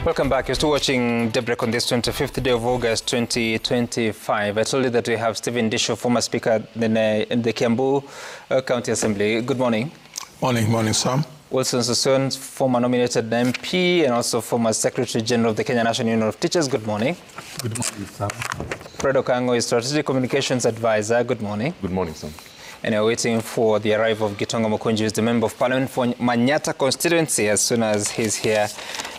Welcome back. You're still watching Daybreak on this 25th day of August 2025. I told you that we have Stephen Disho, former speaker in the Kiambu County Assembly. Good morning. Morning, Sam. Wilson Sossion, former nominated MP and also former Secretary General of the Kenya National Union of Teachers. Good morning. Good morning, Sam. Fred Okango is Strategic Communications Advisor. Good morning. Good morning, Sam. And we're waiting for the arrival of Gitonga Mukunji, who is the Member of Parliament for Manyata constituency. As soon as he's here,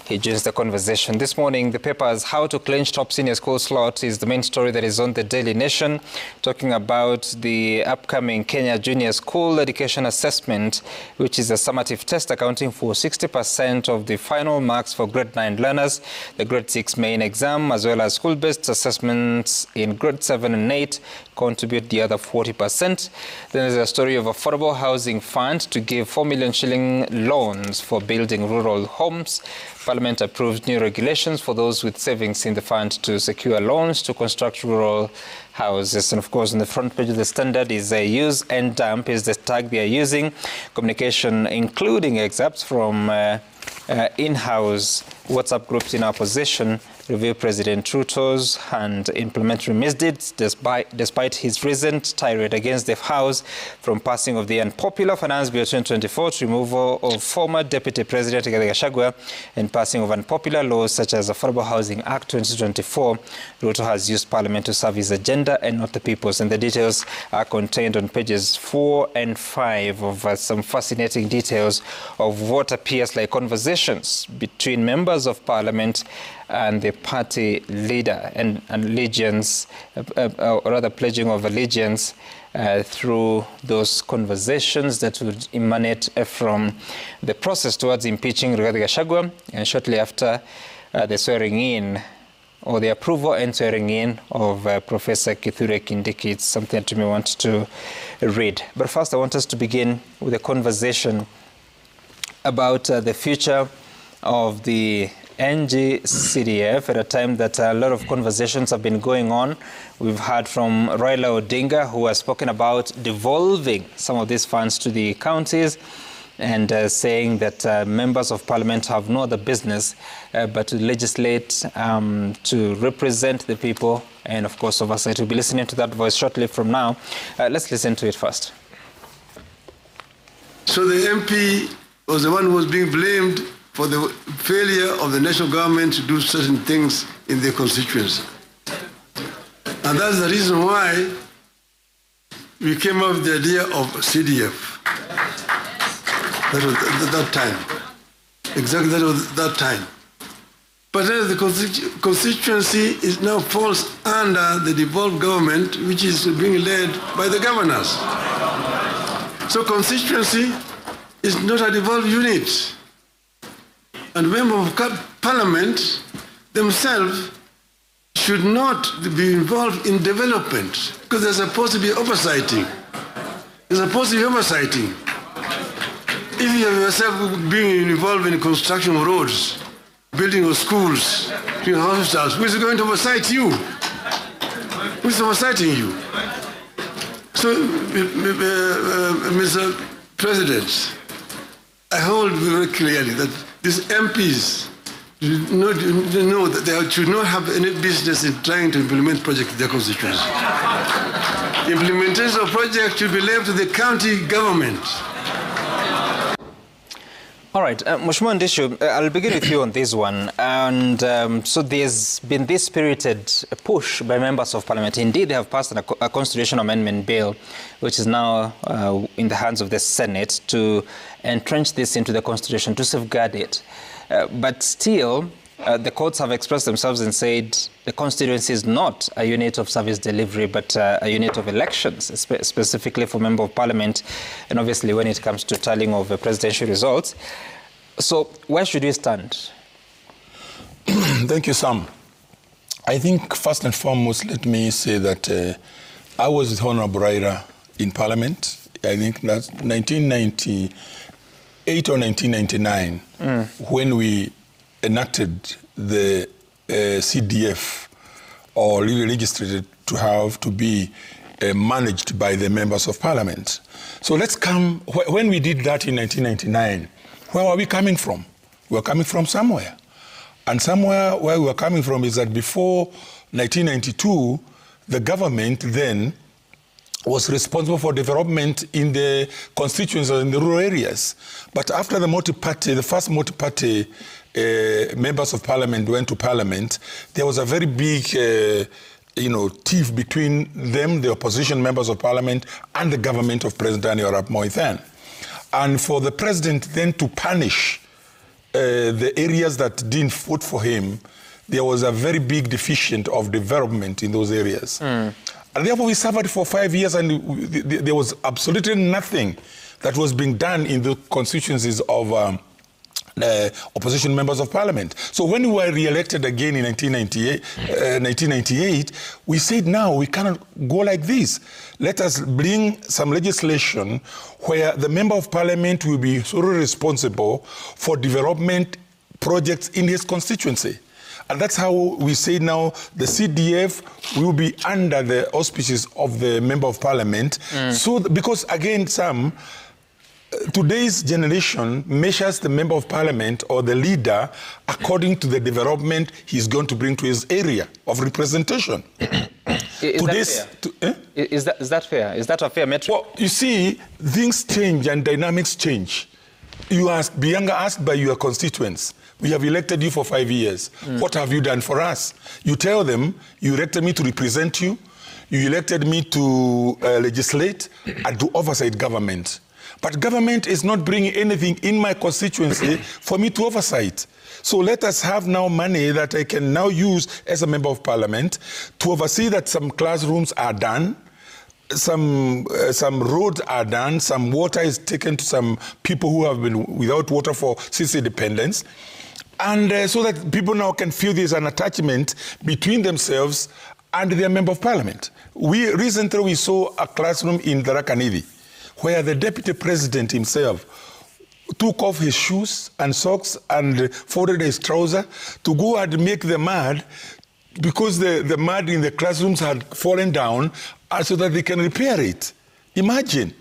he joins the conversation. This morning, the paper's How to Clinch Top Senior School Slot is the main story that is on the Daily Nation, talking about the upcoming Kenya Junior School Education Assessment, which is a summative test accounting for 60% of the final marks for grade 9 learners, the grade 6 main exam, as well as school-based assessments in grade 7 and 8 contribute the other 40%. Then there's a story of Affordable Housing Fund to give 4 million shilling loans for building rural homes. Parliament approves new regulations for those with savings in the fund to secure loans to construct rural houses. And of course, on the front page of the Standard is use and dump is the tag they are using. Communication including excerpts from in-house WhatsApp groups in opposition review President Ruto's and implementary misdeeds despite his recent tirade against the House, from passing of the unpopular Finance Bill 2024 to removal of former Deputy President Rigathi Gachagua and passing of unpopular laws such as Affordable Housing Act 2024. Ruto has used Parliament to serve his agenda and not the people's, and the details are contained on pages 4 and 5 of some fascinating details of what appears like conversations between members of Parliament and the party leader, and allegiance, or rather pledging of allegiance through those conversations that would emanate from the process towards impeaching Rigathi Gachagua, and shortly after the swearing in, or the approval and swearing in of Professor Kithure Kindiki. It's something that we want to read. But first, I want us to begin with a conversation about the future of the NG-CDF at a time that a lot of conversations have been going on. We've heard from Raila Odinga, who has spoken about devolving some of these funds to the counties and saying that members of Parliament have no other business but to legislate, to represent the people, and of course oversight. We'll be listening to that voice shortly from now. Let's listen to it first. So the MP was the one who was being blamed for the failure of the national government to do certain things in their constituency. And that's the reason why we came up with the idea of CDF. That was that time. Exactly that time. But the constituency is now falls under the devolved government, which is being led by the governors. So constituency is not a devolved unit. And members of Parliament themselves should not be involved in development, because there's supposed to be oversighting. There's supposed to be oversighting. If you have yourself being involved in construction of roads, building of schools, building hospitals, who is going to oversight you? Who is oversighting you? So, Mr. President, I hold very clearly that these MPs know that they should not have any business in trying to implement projects in their constituency. Implementation of projects should be left to the county government. All right, Mheshimiwa Ndishu, I'll begin with you on this one. And so there's been this spirited push by members of Parliament. Indeed, they have passed a constitutional amendment bill, which is now in the hands of the Senate, to entrench this into the Constitution, to safeguard it. But still, the courts have expressed themselves and said the constituency is not a unit of service delivery, but a unit of elections, specifically for Member of Parliament, and obviously when it comes to tallying of presidential results. So where should we stand? Thank you, Sam. I think first and foremost, let me say that I was with Honorable Raila in Parliament. I think that's 1998 or 1999 when we enacted the CDF, or really registered to have to be managed by the members of Parliament. So let's come, when we did that in 1999, where were we coming from? We were coming from somewhere. And somewhere where we were coming from is that before 1992, the government then was responsible for development in the constituencies in the rural areas. But after the first multi-party members of parliament went to parliament, there was a very big tiff between them, the opposition members of parliament, and the government of President Daniel Arap Moi then. And for the president then to punish the areas that didn't vote for him, there was a very big deficit of development in those areas. And therefore we suffered for 5 years, and there was absolutely nothing that was being done in the constituencies of opposition members of parliament. So when we were re-elected again in 1998, we said, now we cannot go like this. Let us bring some legislation where the member of parliament will be solely responsible for development projects in his constituency. And that's how we say now the CDF will be under the auspices of the member of parliament. So, because again, today's generation measures the member of parliament or the leader according to the development he's going to bring to his area of representation. Is that fair? Is that a fair metric? Well, you see, things change and dynamics change. You ask, Bianga asked by your constituents, we have elected you for 5 years. What have you done for us? You tell them, you elected me to represent you, you elected me to legislate and to oversight government. But government is not bringing anything in my constituency for me to oversight. So let us have now money that I can now use as a member of parliament to oversee that some classrooms are done, some roads are done, some water is taken to some people who have been without water since independence. And so that people now can feel there's an attachment between themselves and their member of parliament. Recently we saw a classroom in Tharaka Nithi where the deputy president himself took off his shoes and socks and folded his trouser to go and make the mud, because the mud in the classrooms had fallen down, so that they can repair it. Imagine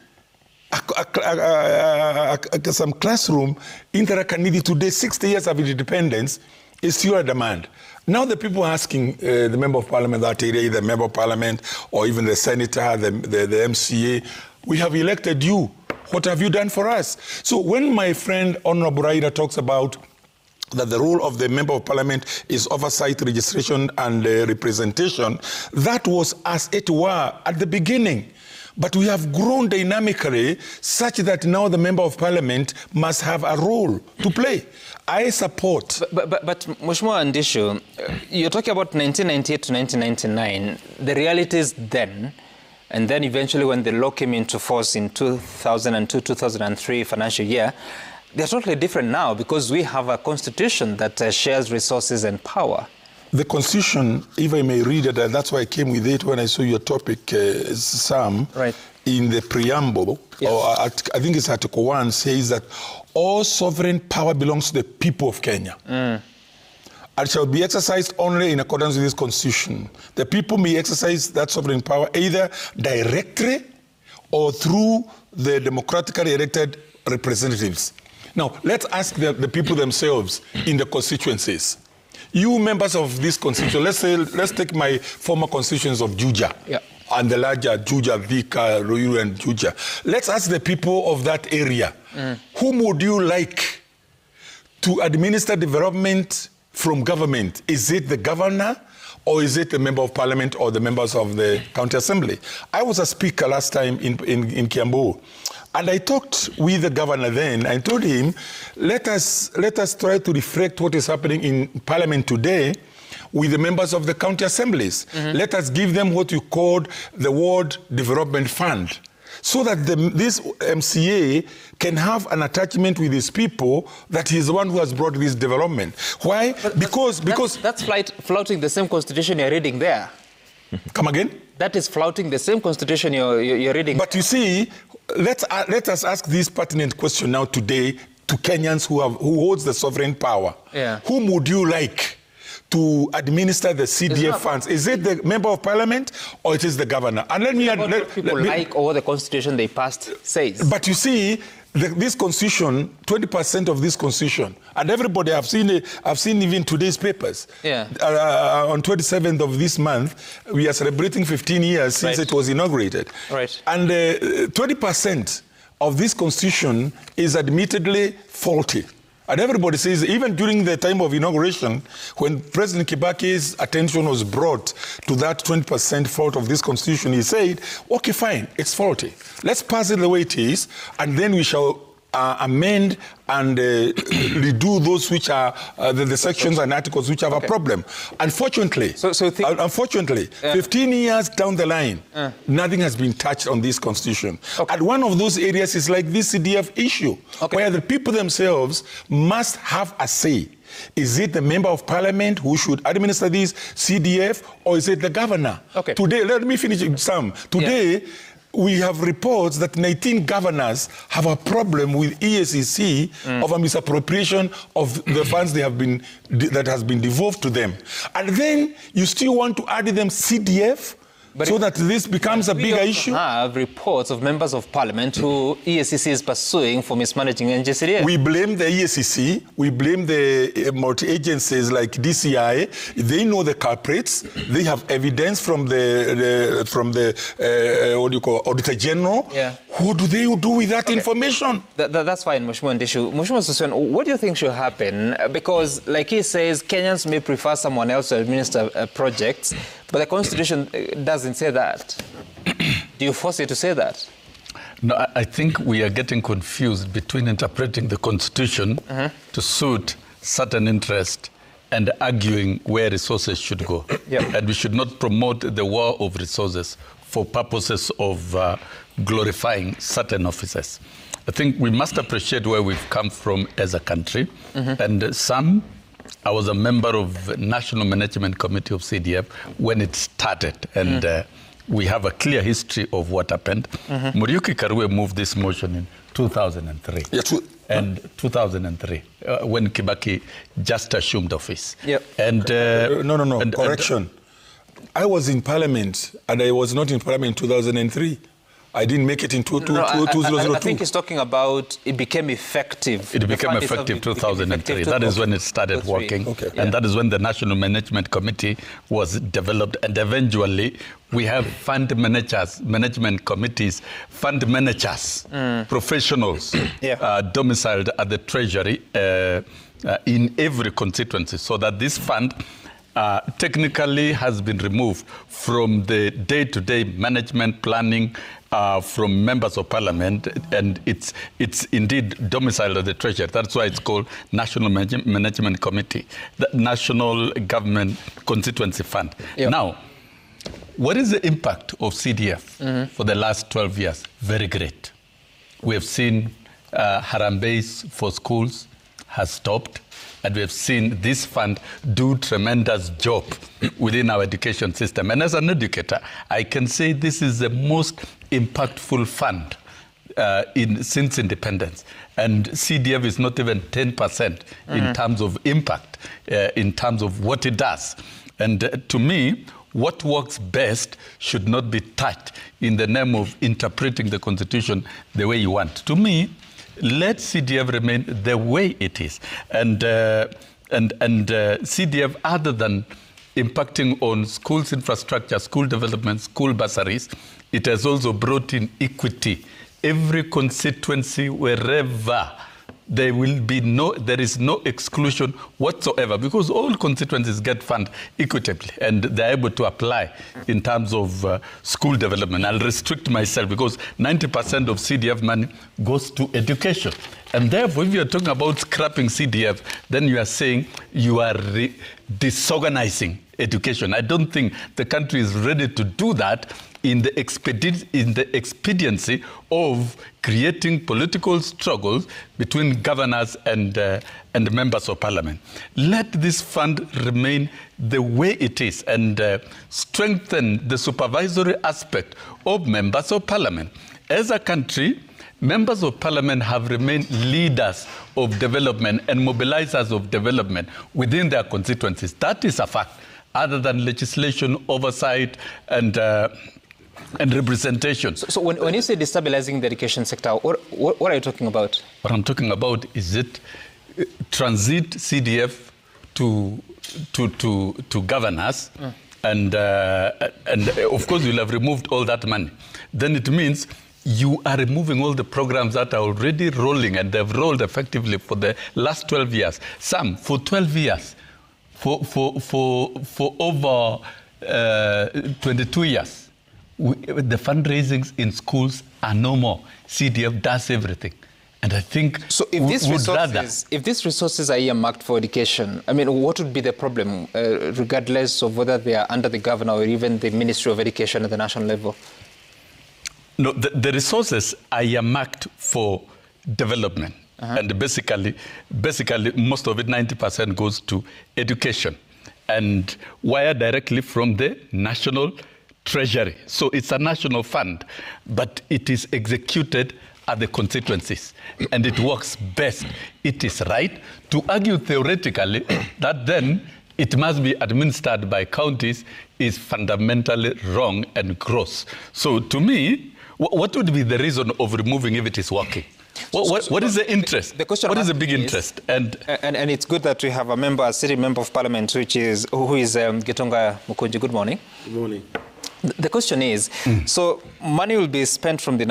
some classroom in Tharaka Nithi today, 60 years of independence, is still a demand. Now the people asking the member of parliament that area, the member of parliament or even the senator, the MCA, we have elected you. What have you done for us? So when my friend Honorable Raila talks about that the role of the member of parliament is oversight, registration and representation, that was as it were at the beginning. But we have grown dynamically such that now the member of parliament must have a role to play. I support. But Mheshimiwa Ndishu, you're talking about 1998 to 1999, the realities then, and then eventually when the law came into force in 2002-2003 financial year, they're totally different now because we have a constitution that shares resources and power. The constitution, if I may read it, and that's why I came with it when I saw your topic, Sam, right. In the preamble, yes. Or I think it's Article 1, says that all sovereign power belongs to the people of Kenya. And shall be exercised only in accordance with this constitution. The people may exercise that sovereign power either directly or through the democratically elected representatives. Now, let's ask the people themselves in the constituencies. You members of this constitution, let's take my former constituents of Juja, and the larger Juja, Vika, Ruiru, and Juja. Let's ask the people of that area, whom would you like to administer development from government? Is it the governor, or is it the member of parliament or the members of the county assembly? I was a speaker last time in Kiambu, and I talked with the governor then. I told him, let us try to reflect what is happening in parliament today with the members of the county assemblies. Let us give them what you called the Ward Development Fund, so that this MCA can have an attachment with his people that he's the one who has brought this development. Why? Because that's flouting the same constitution you're reading there. Come again? That is flouting the same constitution you're reading. But you see, let us ask this pertinent question now today to Kenyans who holds the sovereign power. Yeah. Whom would you like to administer the CDF funds? Is it the member of parliament or it is the governor? And let me add, like or the constitution they passed says. But you see, this constitution, 20% of this constitution, and everybody, I've seen even today's papers. Yeah. On 27th of this month, we are celebrating 15 years since it was inaugurated. Right. And 20% of this constitution is admittedly faulty. And everybody says, even during the time of inauguration, when President Kibaki's attention was brought to that 20% fault of this constitution, he said, okay, fine, it's faulty. Let's pass it the way it is, and then we shall amend and redo those which are the sections and articles which have a problem. Unfortunately, 15 years down the line, nothing has been touched on this constitution. And one of those areas is like this CDF issue, where the people themselves must have a say. Is it the member of parliament who should administer this CDF, or is it the governor? Today, let me finish some. Today, we have reports that 19 governors have a problem with EACC of a misappropriation of the funds that has been devolved to them. And then you still want to add them CDF so that this becomes a bigger issue? We have reports of members of parliament who EACC is pursuing for mismanaging NG-CDF. We blame the EACC, we blame the multi-agencies like DCI. They know the culprits. They have evidence from the Auditor General. Yeah. What do they do with that information? That's fine, Mheshimiwa Ndishu. Mheshimiwa Suswan, what do you think should happen? Because, like he says, Kenyans may prefer someone else to administer projects, but the Constitution doesn't say that. Do you force it to say that? No, I think we are getting confused between interpreting the Constitution to suit certain interest and arguing where resources should go. And we should not promote the war of resources for purposes of glorifying certain officers. I think we must appreciate where we've come from as a country. And I was a member of National Management Committee of CDF when it started. And we have a clear history of what happened. Muriuki Karue moved this motion in 2003. And 2003, when Kibaki just assumed office. And correction. I was in Parliament, and I was not in Parliament in 2003. I didn't make it in 2002. I think he's talking about it became effective. It became effective 2003. That is when it started working. And that is when the National Management Committee was developed. And eventually, we have fund managers, management committees, fund managers, professionals domiciled at the Treasury in every constituency, so that this fund technically has been removed from the day-to-day management planning from members of parliament, and it's indeed domiciled at the Treasury. That's why it's called National Management Committee, the National Government Constituency Fund. Now, what is the impact of CDF for the last 12 years? Very great. We have seen Harambees for schools has stopped. And we have seen this fund do tremendous job within our education system. And as an educator, I can say this is the most impactful fund since independence. And CDF is not even 10% in terms of impact, in terms of what it does. And to me, what works best should not be touched in the name of interpreting the Constitution the way you want. To me, let CDF remain the way it is. And CDF, other than impacting on schools infrastructure, school development, school bursaries, it has also brought in equity. Every constituency, wherever there is no exclusion whatsoever, because all constituencies get funded equitably and they're able to apply in terms of school development. I'll restrict myself because 90% of CDF money goes to education. And therefore, if you're talking about scrapping CDF, then you are saying you are disorganizing education. I don't think the country is ready to do that in the expediency of creating political struggles between governors and members of parliament. Let this fund remain the way it is and strengthen the supervisory aspect of members of parliament. As a country, members of parliament have remained leaders of development and mobilizers of development within their constituencies. That is a fact, other than legislation, oversight, and representation. So when you say destabilizing the education sector, what are you talking about? What I'm talking about is transit CDF to governors, and of course you'll have removed all that money. Then it means you are removing all the programs that are already rolling, and they've rolled effectively for the last 12 years. Some for 12 years, for over 22 years. The fundraisings in schools are no more. CDF does everything. And I think so if these resources are earmarked for education, I mean, what would be the problem, regardless of whether they are under the governor or even the Ministry of Education at the national level? No, the resources are earmarked for development. And basically, most of it, 90%, goes to education and wired directly from the national treasury. So it's a national fund, but it is executed at the constituencies, and it works best. It is right to argue theoretically that then it must be administered by counties is fundamentally wrong and gross. So to me, what would be the reason of removing if it is working? What is the interest? What is the big interest? And it's good that we have a city member of parliament, who is Gitonga Mukunji. Good morning. Good morning. The question is, so money will be sent from the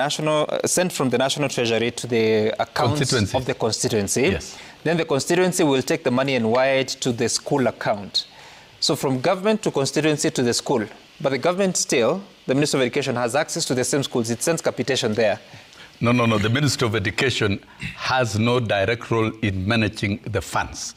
sent from the national treasury to the accounts of the constituency. Yes. Then the constituency will take the money and wire it to the school account. So from government to constituency to the school. But the government still, the Minister of Education, has access to the same schools. It sends capitation there. No. The Minister of Education has no direct role in managing the funds.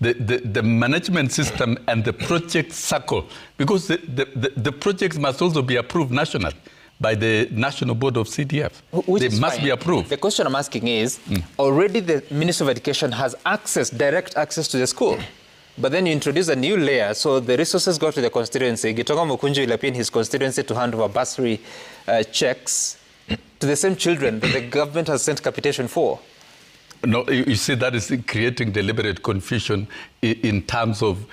The management system and the project circle, because the projects must also be approved nationally by the National Board of CDF. They must be approved. The question I'm asking is, already the Minister of Education has direct access to the school. But then you introduce a new layer, so the resources go to the constituency. Gitonga Mukunji will appear in his constituency to hand over bursary checks to the same children that the government has sent capitation for. No, you see, that is creating deliberate confusion in terms of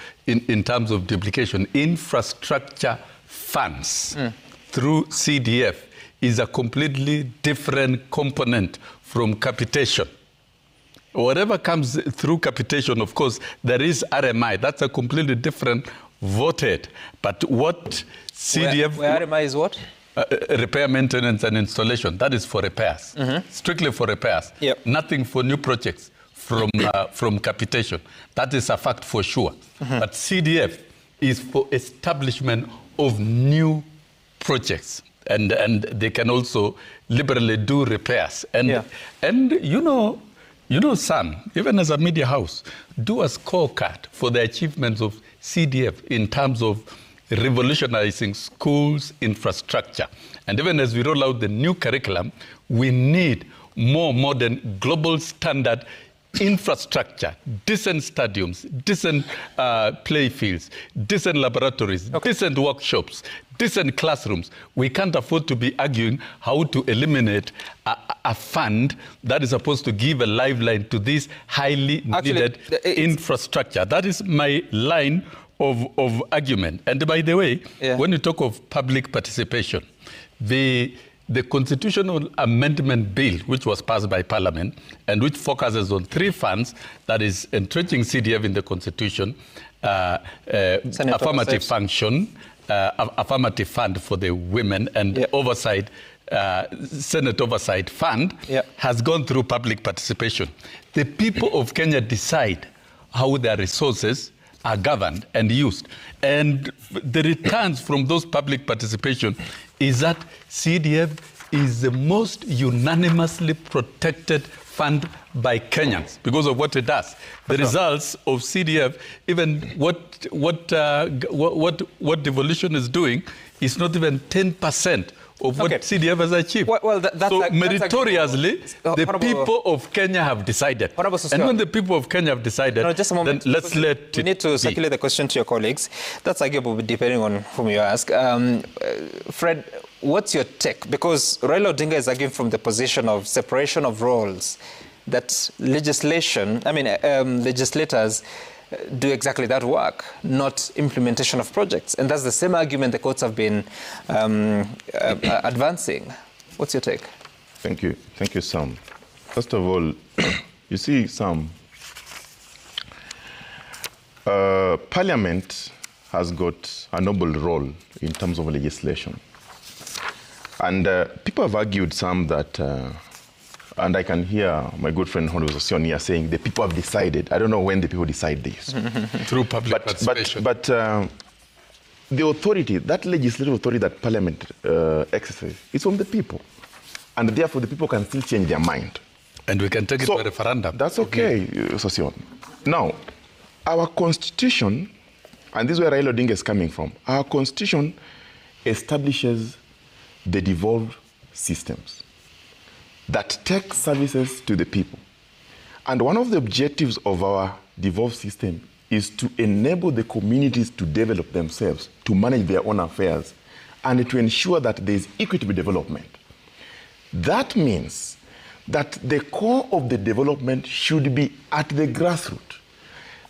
duplication. Infrastructure funds through CDF is a completely different component from capitation. Whatever comes through capitation, of course, there is RMI. That's a completely different voted. But what CDF... Where RMI is what? Repair, maintenance, and installation. That is for repairs, strictly for repairs. Yep. Nothing for new projects from capitation. That is a fact for sure. But CDF is for establishment of new projects, and they can also liberally do repairs. And you know, Sam, even as a media house, do a scorecard for the achievements of CDF in terms of revolutionizing schools' infrastructure. And even as we roll out the new curriculum, we need more modern, global standard infrastructure, decent stadiums, decent play fields, decent laboratories, decent workshops, decent classrooms. We can't afford to be arguing how to eliminate a fund that is supposed to give a lifeline to this highly needed infrastructure. That is my line of argument. And by the way, when you talk of public participation, the constitutional amendment bill, which was passed by Parliament and which focuses on 3 funds, that is entrenching CDF in the Constitution, affirmative function, affirmative fund for the women, and oversight, Senate Oversight Fund, has gone through public participation. The people of Kenya decide how their resources are governed and used. And the returns from those public participation is that CDF is the most unanimously protected fund by Kenyans because of what it does. The results of CDF, even what devolution is doing, is not even 10% of what CDF has achieved. So meritoriously, the people of Kenya have decided. And when the people of Kenya have decided, just a moment, then let's let it We need to circulate the question to your colleagues. That's arguable depending on whom you ask. Fred, what's your take? Because Raila Odinga is arguing from the position of separation of roles, that legislators do exactly that work, not implementation of projects. And that's the same argument the courts have been advancing. What's your take? Thank you. Thank you, Sam. First of all, you see, Sam, Parliament has got a noble role in terms of legislation. And people have argued, Sam, that and I can hear my good friend Honorable Sosionia saying the people have decided. I don't know when the people decide this. Through public participation. But the authority, that legislative authority that Parliament exercises, is from the people. And therefore, the people can still change their mind. And we can take it to a referendum. That's okay, Sosion. Now, our Constitution, and this is where Raila Odinga is coming from, our Constitution establishes the devolved systems that take services to the people. And one of the objectives of our devolved system is to enable the communities to develop themselves, to manage their own affairs, and to ensure that there is equitable development. That means that the core of the development should be at the grassroots.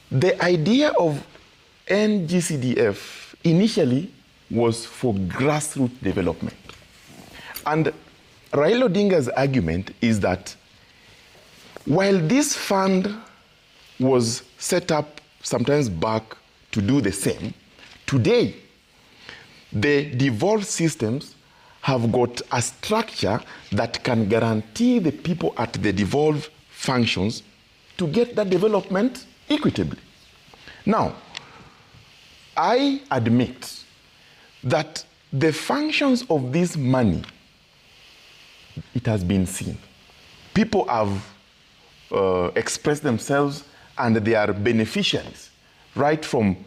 The idea of NG-CDF initially was for grassroots development. And Raila Odinga's argument is that while this fund was set up sometimes back to do the same, today the devolved systems have got a structure that can guarantee the people at the devolved functions to get that development equitably. Now, I admit that the functions of this money, it has been seen. People have expressed themselves and they are beneficiaries, right from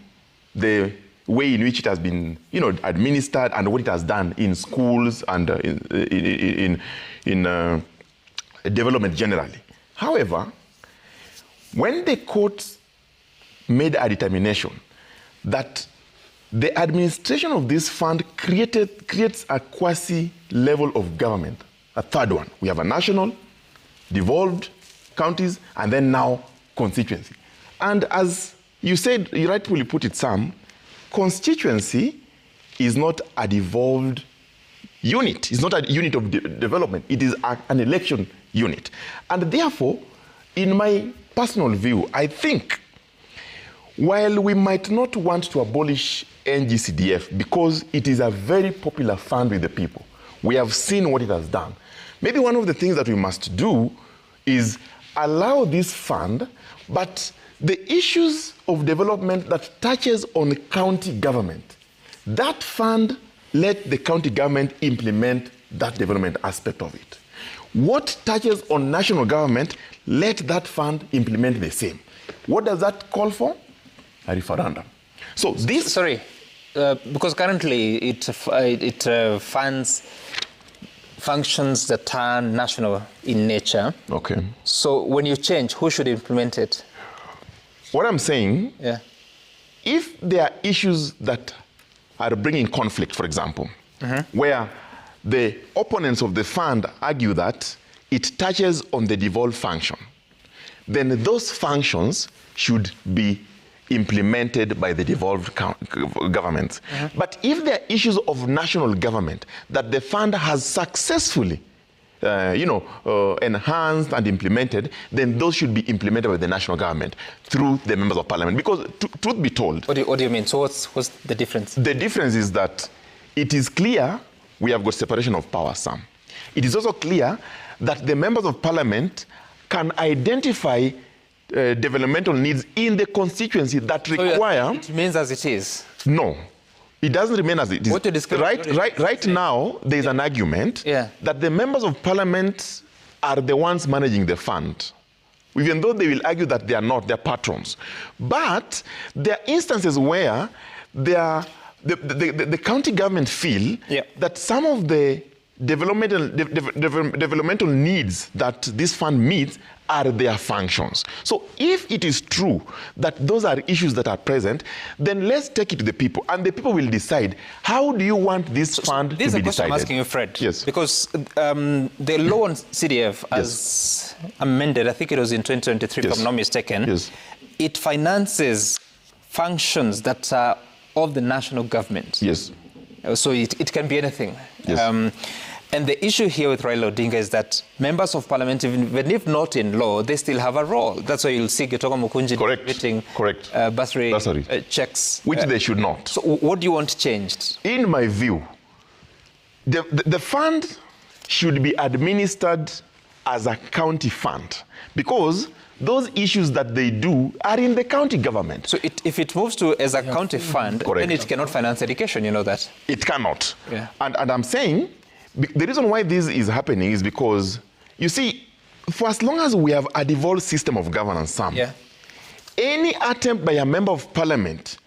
the way in which it has been, administered and what it has done in schools and in development generally. However, when the court made a determination that the administration of this fund creates a quasi-level of government, a third one. We have a national, devolved counties, and then now constituency. And as you said, you rightfully put it, Sam, constituency is not a devolved unit. It's not a unit of development. It is an election unit. And therefore, in my personal view, I think while we might not want to abolish NG-CDF because it is a very popular fund with the people, we have seen what it has done. Maybe one of the things that we must do is allow this fund, but the issues of development that touches on county government, that fund, let the county government implement that development aspect of it. What touches on national government, let that fund implement the same. What does that call for? A referendum. So this... Sorry, because currently it funds functions that are national in nature. Okay. So when you change, who should implement it? What I'm saying, if there are issues that are bringing conflict, for example, where the opponents of the fund argue that it touches on the devolved function, then those functions should be implemented by the devolved governments. But if there are issues of national government that the fund has successfully enhanced and implemented, then those should be implemented by the national government through the members of parliament. Because truth be told... What do you mean? So what's the difference? The difference is that it is clear we have got separation of power, Sam. It is also clear that the members of parliament can identify developmental needs in the constituency that require... It remains as it is? No. It doesn't remain as it is. What you describe right now, there is an argument that the members of parliament are the ones managing the fund. Even though they will argue that they are not, they're patrons. But there are instances where the county government feel that some of the developmental needs that this fund meets are their functions. So if it is true that those are issues that are present, then let's take it to the people, and the people will decide, how do you want this fund to be decided? This is a question I'm asking you, Fred. Yes. Because the law on CDF, as amended, I think it was in 2023, if I'm not mistaken, it finances functions that are of the national government. Yes. So it can be anything. Yes. And the issue here with Raila Odinga is that members of parliament, even if not in law, they still have a role. That's why you'll see Gitonga Mukunji distributing bursary checks. Which they should not. So what do you want changed? In my view, the fund should be administered as a county fund, because those issues that they do are in the county government. So if it moves to as a county fund, then it cannot finance education, you know that? It cannot. And I'm saying, the reason why this is happening is because, you see, for as long as we have a devolved system of governance, any attempt by a member of parliament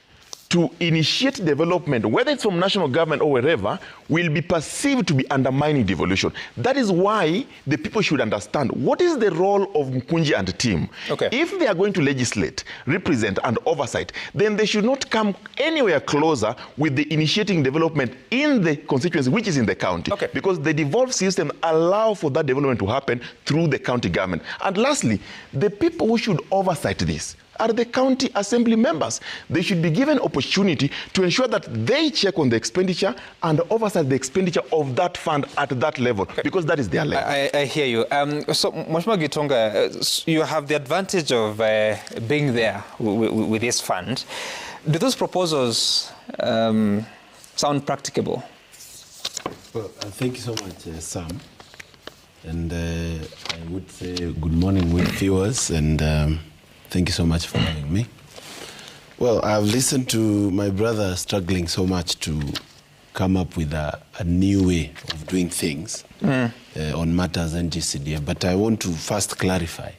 to initiate development, whether it's from national government or wherever, will be perceived to be undermining devolution. That is why the people should understand what is the role of Mukunji and the team. If they are going to legislate, represent, and oversight, then they should not come anywhere closer with the initiating development in the constituency, which is in the county. Because the devolved system allows for that development to happen through the county government. And lastly, the people who should oversight this are the county assembly members. They should be given opportunity to ensure that they check on the expenditure and oversight the expenditure of that fund at that level, because that is their level. I hear you. So, Mheshimiwa Gitonga, you have the advantage of being there with this fund. Do those proposals sound practicable? Well, thank you so much, Sam. And I would say good morning, viewers, and thank you so much for having me. Well, I've listened to my brother struggling so much to come up with a new way of doing things on matters NG-CDF. But I want to first clarify.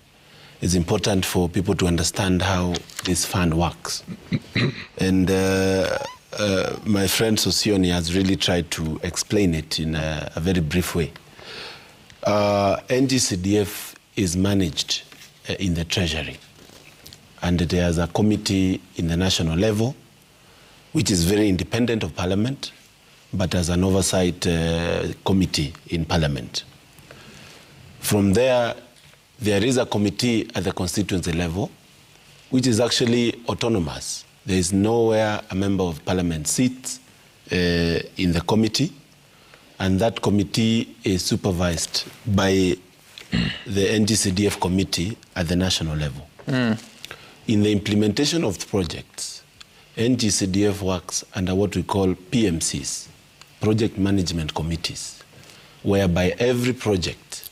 It's important for people to understand how this fund works. And my friend Sosioni has really tried to explain it in a very brief way. NG-CDF is managed in the Treasury. And there's a committee in the national level, which is very independent of Parliament, but has an oversight committee in Parliament. From there is a committee at the constituency level, which is actually autonomous. There is nowhere a member of Parliament sits in the committee, and that committee is supervised by the NG-CDF committee at the national level. In the implementation of the projects, NG-CDF works under what we call PMCs, Project Management Committees, whereby every project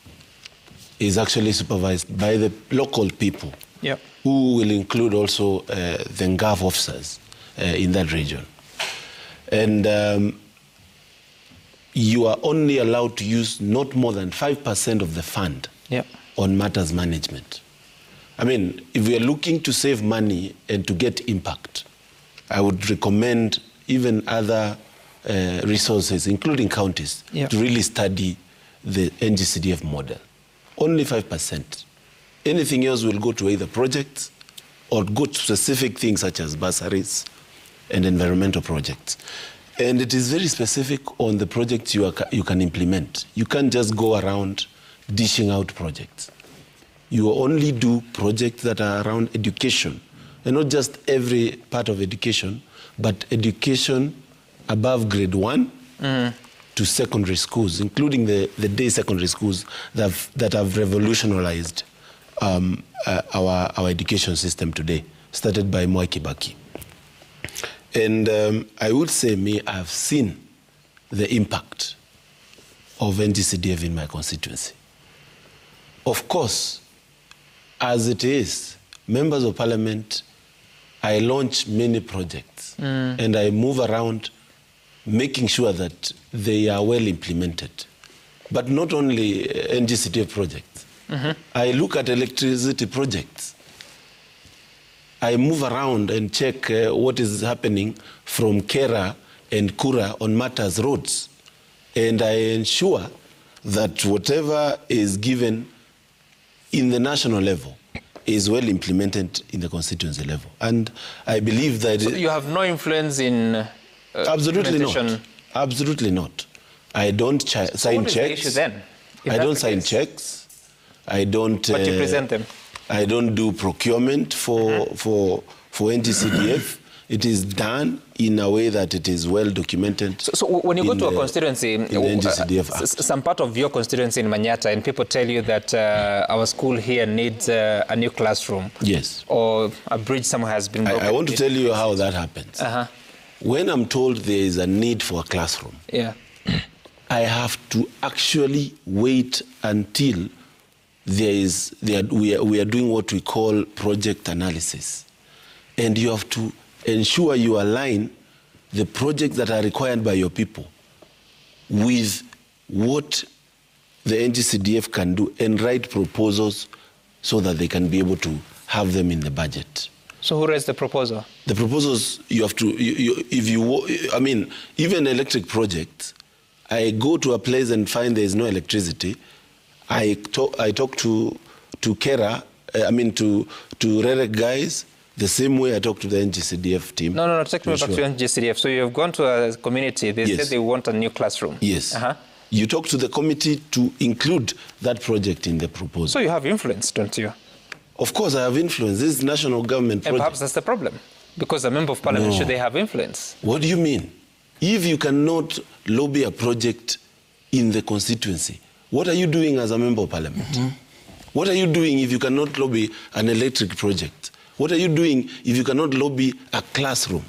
is actually supervised by the local people, who will include also the NGAV officers in that region. And you are only allowed to use not more than 5% of the fund on matters management. I mean, if we are looking to save money and to get impact, I would recommend even other resources, including counties, to really study the NG-CDF model. Only 5%. Anything else will go to either projects or go to specific things such as bursaries and environmental projects. And it is very specific on the projects you can implement. You can't just go around dishing out projects. You only do projects that are around education, and not just every part of education, but education above grade 1 to secondary schools, including the day secondary schools that have revolutionized our education system today, started by Mwai Kibaki. And I would say I've seen the impact of NG-CDF in my constituency. Of course, as it is, members of parliament, I launch many projects and I move around making sure that they are well implemented. But not only NG-CDF projects. I look at electricity projects. I move around and check what is happening from Kera and Kura on matters roads. and I ensure that whatever is given in the national level is well implemented in the constituency level. And I believe that... So you have no influence in absolutely not. Absolutely not. I don't sign checks. The issue then? I don't sign checks. I don't... But you present them? I don't do procurement for NG-CDF. It is done in a way that it is well documented. So when you go to a constituency, some part of your constituency in Manyata, and people tell you that our school here needs a new classroom. Yes. Or a bridge somewhere has been broken. I want to tell you how that happens. When I'm told there is a need for a classroom, I have to actually wait until we are doing what we call project analysis. And you have to ensure you align the projects that are required by your people with what the NG-CDF can do and write proposals so that they can be able to have them in the budget. So who writes the proposal? The proposals, you have to, I mean, even electric projects, I go to a place and find there is no electricity. I talk to Kera, to REREC guys, the same way I talk to the NG-CDF team. No, take me back to NG-CDF. So you've gone to a community, they said they want a new classroom. Yes. You talk to the committee to include that project in the proposal. So you have influence, don't you? Of course I have influence. This is national government project. And perhaps that's the problem. Because a member of parliament, should they have influence? What do you mean? If you cannot lobby a project in the constituency, what are you doing as a member of parliament? What are you doing if you cannot lobby an electric project? What are you doing if you cannot lobby a classroom?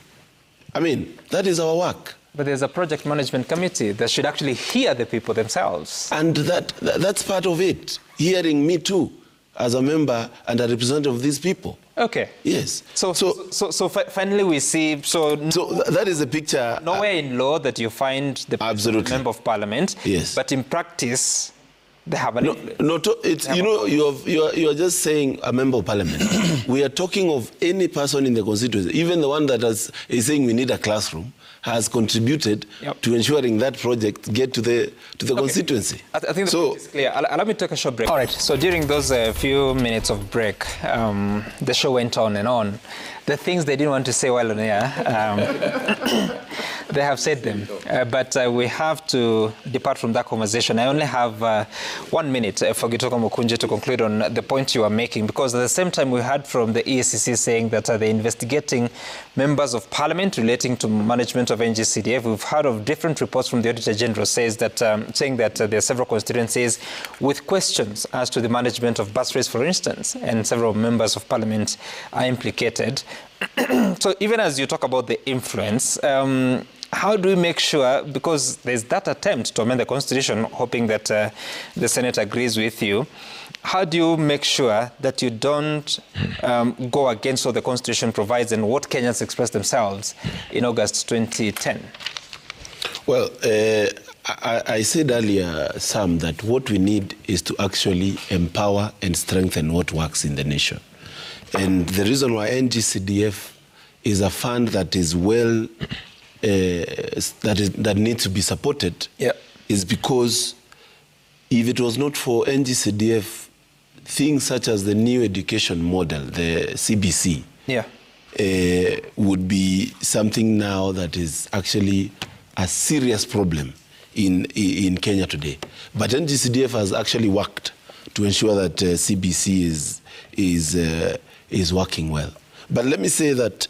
I mean, that is our work. But there's a project management committee that should actually hear the people themselves. And that's part of it, hearing me too, as a member and a representative of these people. Okay. Yes. So finally we see... So that is the picture. Nowhere in law that you find the member of parliament. Yes. But in practice... They have an it's, you are just saying a member of parliament. We are talking of any person in the constituency, even the one that is saying we need a classroom, has contributed to ensuring that project get to the constituency. I think the point is clear. Allow me to take a short break. All right, so during those few minutes of break, the show went on and on. The things they didn't want to say while on air, they have said them. But we have to depart from that conversation. I only have 1 minute for Gitoko Mukunji to conclude on the point you are making, because at the same time we heard from the EACC saying that they're investigating members of parliament relating to management of NG-CDF. We've heard of different reports from the Auditor General saying that there are several constituencies with questions as to the management of bursaries, for instance, and several members of parliament are implicated. So even as you talk about the influence, how do we make sure, because there's that attempt to amend the constitution, hoping that the Senate agrees with you, how do you make sure that you don't go against what the constitution provides and what Kenyans expressed themselves in August 2010? Well, I said earlier, Sam, that what we need is to actually empower and strengthen what works in the nation. And the reason why NG-CDF is a fund that is well, that needs to be supported, is because if it was not for NG-CDF, things such as the new education model, the CBC, would be something now that is actually a serious problem in Kenya today. But NG-CDF has actually worked to ensure that CBC is working well. But let me say that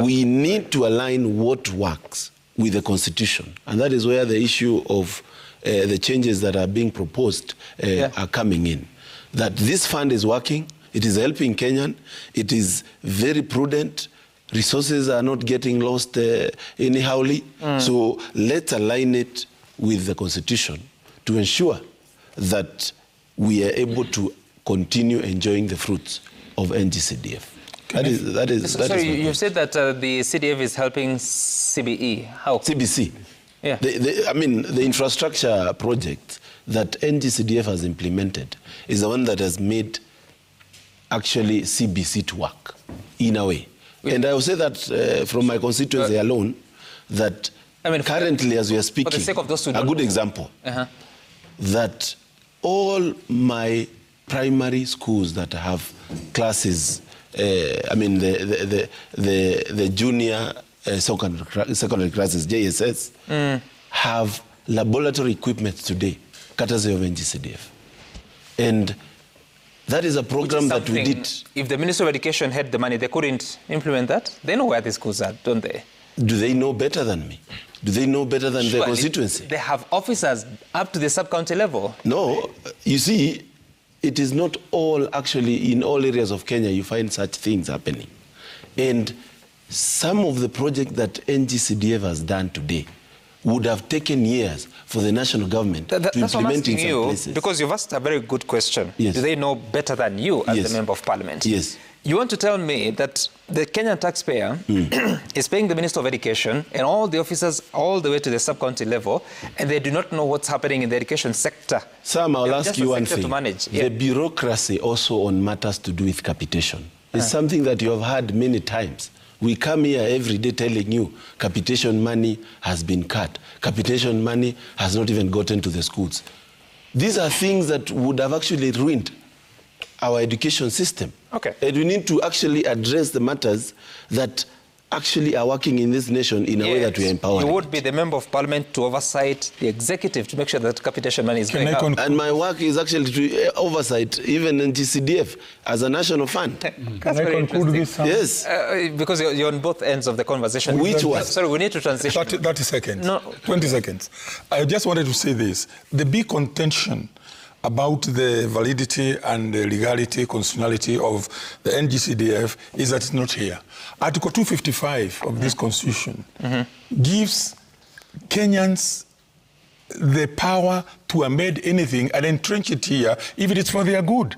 we need to align what works with the constitution. And that is where the issue of the changes that are being proposed are coming in. That this fund is working, it is helping Kenyan, it is very prudent, resources are not getting lost anyhowly. So let's align it with the constitution to ensure that we are able to continue enjoying the fruits of NG-CDF. Sorry, you said that the CDF is helping CBE. How? CBC. Yeah. The infrastructure project that NG-CDF has implemented is the one that has made actually CBC to work in a way. And I will say that from my constituency alone, that I mean, currently, as we are speaking, for the sake of those who a don't good know. example, that all my primary schools that have classes, I mean the junior secondary classes, JSS, have laboratory equipment today, courtesy of NG-CDF. And that is a program that we did. If the Ministry of Education had the money, they couldn't implement that. They know where the schools are, don't they? Do they know better than me? Do they know better than the constituency? They have officers up to the sub-county level. No, you see, it is not all actually in all areas of Kenya you find such things happening. And some of the projects that NG-CDF has done today would have taken years for the national government to implement in some places. Because you've asked a very good question. Yes. Do they know better than you as the Member of Parliament? Yes. You want to tell me that the Kenyan taxpayer is paying the Minister of Education and all the officers all the way to the sub-county level, and they do not know what's happening in the education sector? Sam, I'll ask you one thing. To manage. The bureaucracy also on matters to do with capitation is something that you have heard many times. We come here every day telling you capitation money has been cut. Capitation money has not even gotten to the schools. These are things that would have actually ruined our education system. Okay. And we need to actually address the matters that actually are working in this nation in a way that we are empowering. You would be the Member of Parliament to oversight the executive to make sure that capitation money is going up. And my work is actually to oversight even NG-CDF as a national fund. That's very interesting. Yes. Because you're on both ends of the conversation. Which one? Sorry, we need to transition. 30 seconds. No. 20 seconds. I just wanted to say this. The big contention about the validity and the legality, constitutionality of the NG-CDF is that it's not here. Article 255 of this constitution gives Kenyans the power to amend anything and entrench it here if it is for their good.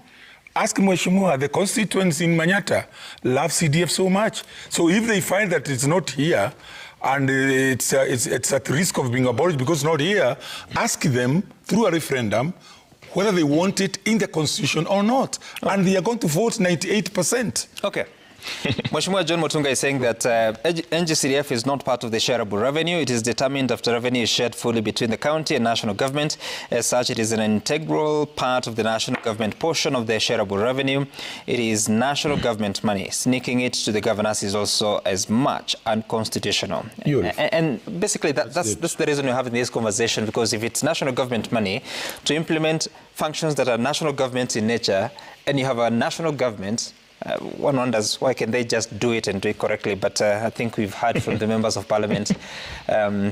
Ask Mheshimiwa, the constituents in Manyata love CDF so much. So if they find that it's not here and it's at risk of being abolished because it's not here, ask them through a referendum whether they want it in the constitution or not. And they are going to vote 98%. Okay. Mheshimiwa John Mutunga is saying that NG-CDF is not part of the shareable revenue. It is determined after revenue is shared fully between the county and national government. As such, it is an integral part of the national government portion of the shareable revenue. It is national government money. Sneaking it to the governors is also as much unconstitutional. And basically, that's the reason we're having this conversation, because if it's national government money to implement functions that are national government in nature, and you have a national government, one wonders why can they just do it and do it correctly. But I think we've heard from the members of Parliament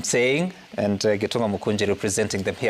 saying, and Gitonga Mukunji representing them here.